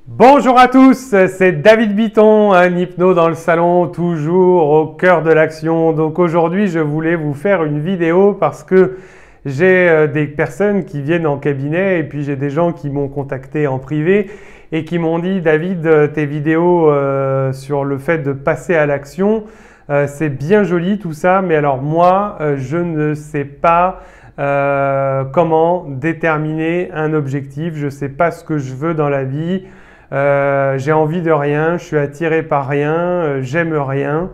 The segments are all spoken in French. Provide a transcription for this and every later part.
Bonjour à tous, c'est David Bitton, un hypno dans le salon, toujours au cœur de l'action. Donc aujourd'hui, je voulais vous faire une vidéo parce que j'ai des personnes qui viennent en cabinet et puis j'ai des gens qui m'ont contacté en privé et qui m'ont dit « David, tes vidéos sur le fait de passer à l'action, c'est bien joli tout ça, mais alors moi, je ne sais pas comment déterminer un objectif, je ne sais pas ce que je veux dans la vie. J'ai envie de rien, je suis attiré par rien, j'aime rien.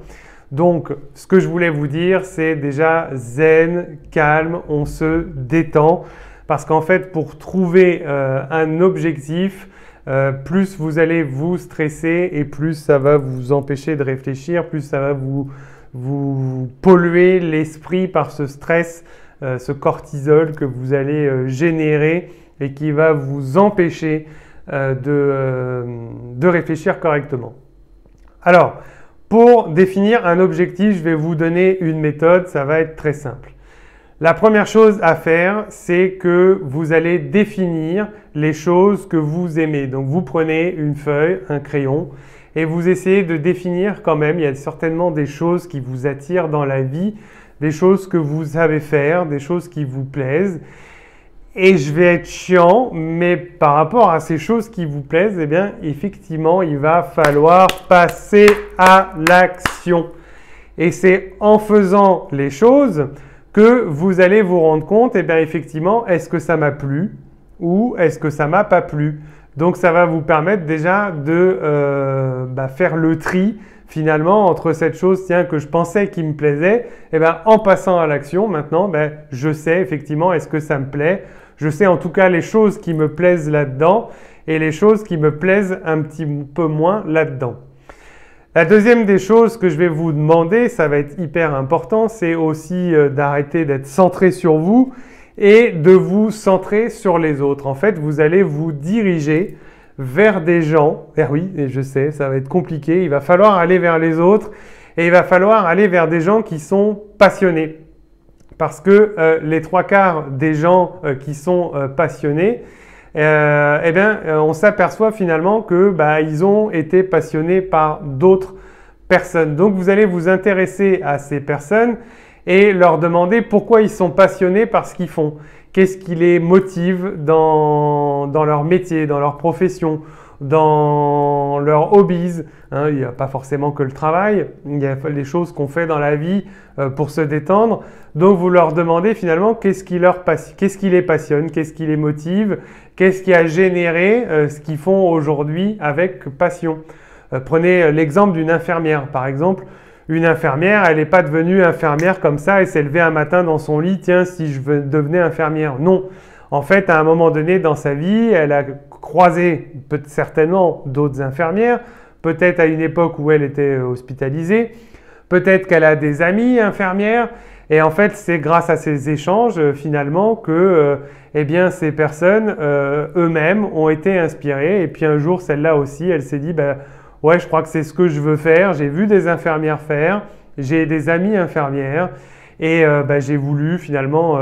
Donc, ce que je voulais vous dire, c'est déjà zen, calme, on se détend. Parce qu'en fait, pour trouver un objectif, plus vous allez vous stresser et plus ça va vous empêcher de réfléchir, plus ça va vous polluer l'esprit par ce stress, ce cortisol que vous allez générer et qui va vous empêcher de réfléchir correctement. Alors, pour définir un objectif, je vais vous donner une méthode, ça va être très simple. La première chose à faire, c'est que vous allez définir les choses que vous aimez. Donc, vous prenez une feuille, un crayon et vous essayez de définir quand même, il y a certainement des choses qui vous attirent dans la vie, des choses que vous savez faire, des choses qui vous plaisent. Et je vais être chiant, mais par rapport à ces choses qui vous plaisent, eh bien, effectivement, il va falloir passer à l'action. Et c'est en faisant les choses que vous allez vous rendre compte, eh bien, effectivement, est-ce que ça m'a plu ou est-ce que ça m'a pas plu? Donc, ça va vous permettre déjà de faire le tri finalement entre cette chose que je pensais qui me plaisait, eh bien, en passant à l'action, maintenant, je sais effectivement est-ce que ça me plaît. Je sais en tout cas les choses qui me plaisent là-dedans et les choses qui me plaisent un petit peu moins là-dedans. La deuxième des choses que je vais vous demander, ça va être hyper important, c'est aussi d'arrêter d'être centré sur vous et de vous centrer sur les autres. En fait, vous allez vous diriger vers des gens. Oui, et je sais, ça va être compliqué. Il va falloir aller vers les autres et il va falloir aller vers des gens qui sont passionnés. Parce que les trois quarts des gens qui sont passionnés, on s'aperçoit finalement que ils ont été passionnés par d'autres personnes. Donc vous allez vous intéresser à ces personnes et leur demander pourquoi ils sont passionnés par ce qu'ils font. Qu'est-ce qui les motive dans leur métier, dans leur profession, dans leurs hobbies. Il n'y a pas forcément que le travail, il y a les choses qu'on fait dans la vie pour se détendre. Donc vous leur demandez finalement qu'est-ce qui les passionne, qu'est-ce qui les motive, qu'est-ce qui a généré ce qu'ils font aujourd'hui avec passion. Prenez l'exemple d'une infirmière par exemple. Une infirmière, elle n'est pas devenue infirmière comme ça et s'est levée un matin dans son lit, tiens, si je devenais infirmière. Non. En fait, à un moment donné dans sa vie, elle a croisé certainement d'autres infirmières, peut-être à une époque où elle était hospitalisée, peut-être qu'elle a des amies infirmières et en fait, c'est grâce à ces échanges finalement que ces personnes eux-mêmes ont été inspirées et puis un jour, celle-là aussi, elle s'est dit ouais, je crois que c'est ce que je veux faire. J'ai vu des infirmières faire, j'ai des amies infirmières et j'ai voulu finalement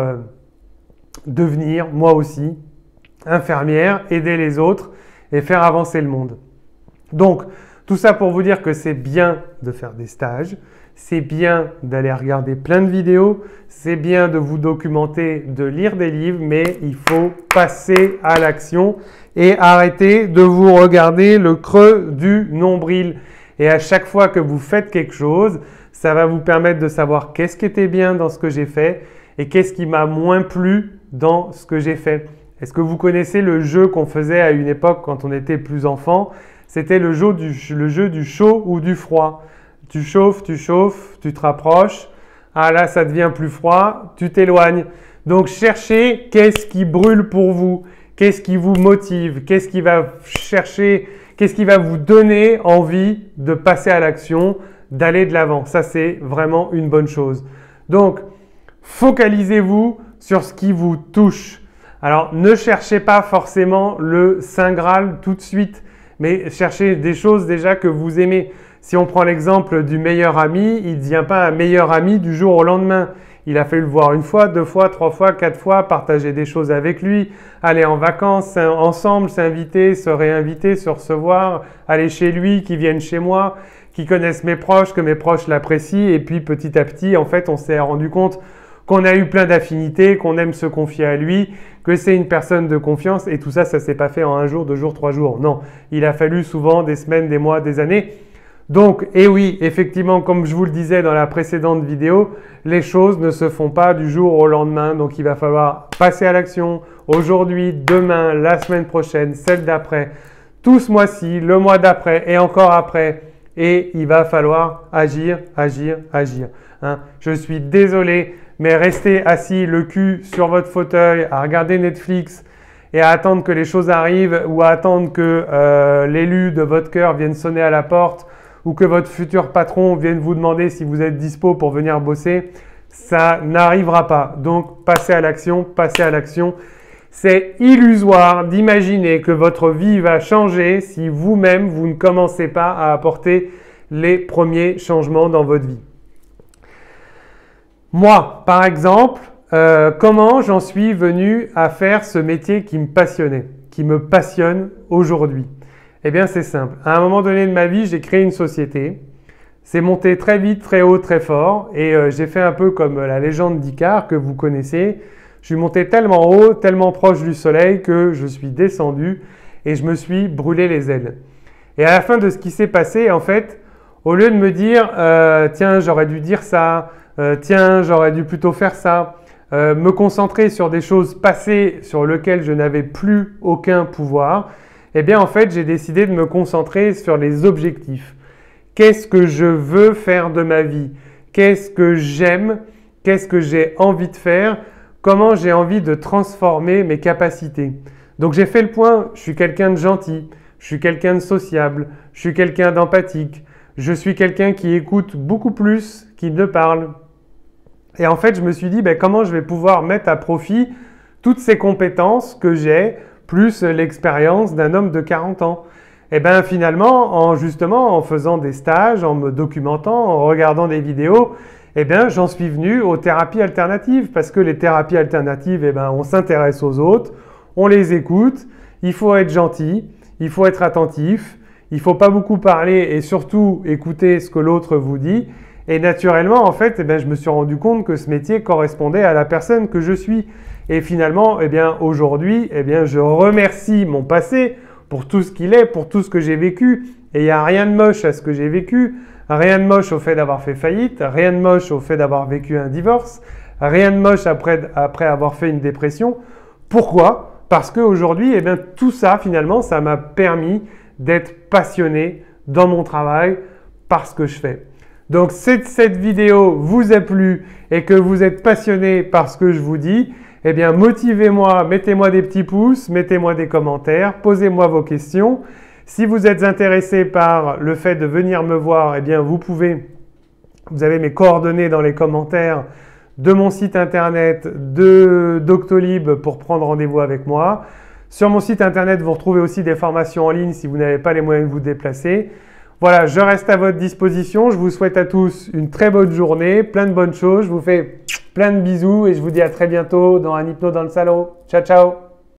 devenir moi aussi infirmière, aider les autres et faire avancer le monde. Donc, tout ça pour vous dire que c'est bien de faire des stages, c'est bien d'aller regarder plein de vidéos, c'est bien de vous documenter, de lire des livres, mais il faut passer à l'action et arrêter de vous regarder le creux du nombril. Et à chaque fois que vous faites quelque chose, ça va vous permettre de savoir qu'est-ce qui était bien dans ce que j'ai fait et qu'est-ce qui m'a moins plu dans ce que j'ai fait. Est-ce que vous connaissez le jeu qu'on faisait à une époque quand on était plus enfant? C'était le jeu du chaud ou du froid. Tu chauffes, tu te rapproches. Ah là, ça devient plus froid, tu t'éloignes. Donc cherchez qu'est-ce qui brûle pour vous, qu'est-ce qui vous motive, qu'est-ce qui va vous donner envie de passer à l'action, d'aller de l'avant. Ça, c'est vraiment une bonne chose. Donc, focalisez-vous sur ce qui vous touche. Alors, ne cherchez pas forcément le Saint Graal tout de suite, mais cherchez des choses déjà que vous aimez. Si on prend l'exemple du meilleur ami, il ne devient pas un meilleur ami du jour au lendemain. Il a fallu le voir une fois, deux fois, trois fois, quatre fois, partager des choses avec lui, aller en vacances ensemble, s'inviter, se réinviter, se recevoir, aller chez lui, qu'il vienne chez moi, qu'il connaisse mes proches, que mes proches l'apprécient. Et puis petit à petit, en fait, on s'est rendu compte qu'on a eu plein d'affinités, qu'on aime se confier à lui, que c'est une personne de confiance. Et tout ça, ça s'est pas fait en un jour, deux jours, trois jours. Non, il a fallu souvent des semaines, des mois, des années. Donc, et oui, effectivement, comme je vous le disais dans la précédente vidéo, les choses ne se font pas du jour au lendemain. Donc, il va falloir passer à l'action aujourd'hui, demain, la semaine prochaine, celle d'après, tout ce mois-ci, le mois d'après et encore après. Et il va falloir agir, agir, agir. Hein. Je suis désolé, mais rester assis le cul sur votre fauteuil à regarder Netflix et à attendre que les choses arrivent ou à attendre que l'élu de votre cœur vienne sonner à la porte ou que votre futur patron vienne vous demander si vous êtes dispo pour venir bosser, ça n'arrivera pas. Donc, passez à l'action, passez à l'action. C'est illusoire d'imaginer que votre vie va changer si vous-même, vous ne commencez pas à apporter les premiers changements dans votre vie. Moi, par exemple, comment j'en suis venu à faire ce métier qui me passionnait, qui me passionne aujourd'hui? Eh bien, c'est simple. À un moment donné de ma vie, j'ai créé une société. C'est monté très vite, très haut, très fort. Et j'ai fait un peu comme la légende d'Icare que vous connaissez. Je suis monté tellement haut, tellement proche du soleil que je suis descendu et je me suis brûlé les ailes. Et à la fin de ce qui s'est passé, en fait, au lieu de me dire « Tiens, j'aurais dû dire ça. Tiens, j'aurais dû plutôt faire ça. » Me concentrer sur des choses passées sur lesquelles je n'avais plus aucun pouvoir, eh bien, en fait, j'ai décidé de me concentrer sur les objectifs. Qu'est-ce que je veux faire de ma vie? Qu'est-ce que j'aime? Qu'est-ce que j'ai envie de faire? Comment j'ai envie de transformer mes capacités? Donc, j'ai fait le point. Je suis quelqu'un de gentil. Je suis quelqu'un de sociable. Je suis quelqu'un d'empathique. Je suis quelqu'un qui écoute beaucoup plus qu'il ne parle. Et en fait, je me suis dit, comment je vais pouvoir mettre à profit toutes ces compétences que j'ai plus l'expérience d'un homme de 40 ans. Et bien finalement, justement en faisant des stages, en me documentant, en regardant des vidéos, eh bien j'en suis venu aux thérapies alternatives parce que les thérapies alternatives, on s'intéresse aux autres, on les écoute, il faut être gentil, il faut être attentif, il ne faut pas beaucoup parler et surtout écouter ce que l'autre vous dit. Et naturellement, en fait, je me suis rendu compte que ce métier correspondait à la personne que je suis. Et finalement, aujourd'hui, je remercie mon passé pour tout ce qu'il est, pour tout ce que j'ai vécu. Et il n'y a rien de moche à ce que j'ai vécu, rien de moche au fait d'avoir fait faillite, rien de moche au fait d'avoir vécu un divorce, rien de moche après avoir fait une dépression. Pourquoi? Parce qu'aujourd'hui, tout ça, finalement, ça m'a permis d'être passionné dans mon travail par ce que je fais. Donc, si cette vidéo vous a plu et que vous êtes passionné par ce que je vous dis, motivez-moi, mettez-moi des petits pouces, mettez-moi des commentaires, posez-moi vos questions. Si vous êtes intéressé par le fait de venir me voir, vous avez mes coordonnées dans les commentaires de mon site internet, de Doctolib pour prendre rendez-vous avec moi. Sur mon site internet, vous retrouvez aussi des formations en ligne si vous n'avez pas les moyens de vous déplacer. Voilà, je reste à votre disposition. Je vous souhaite à tous une très bonne journée, plein de bonnes choses. Je vous fais plein de bisous et je vous dis à très bientôt dans un hypno dans le salon. Ciao, ciao!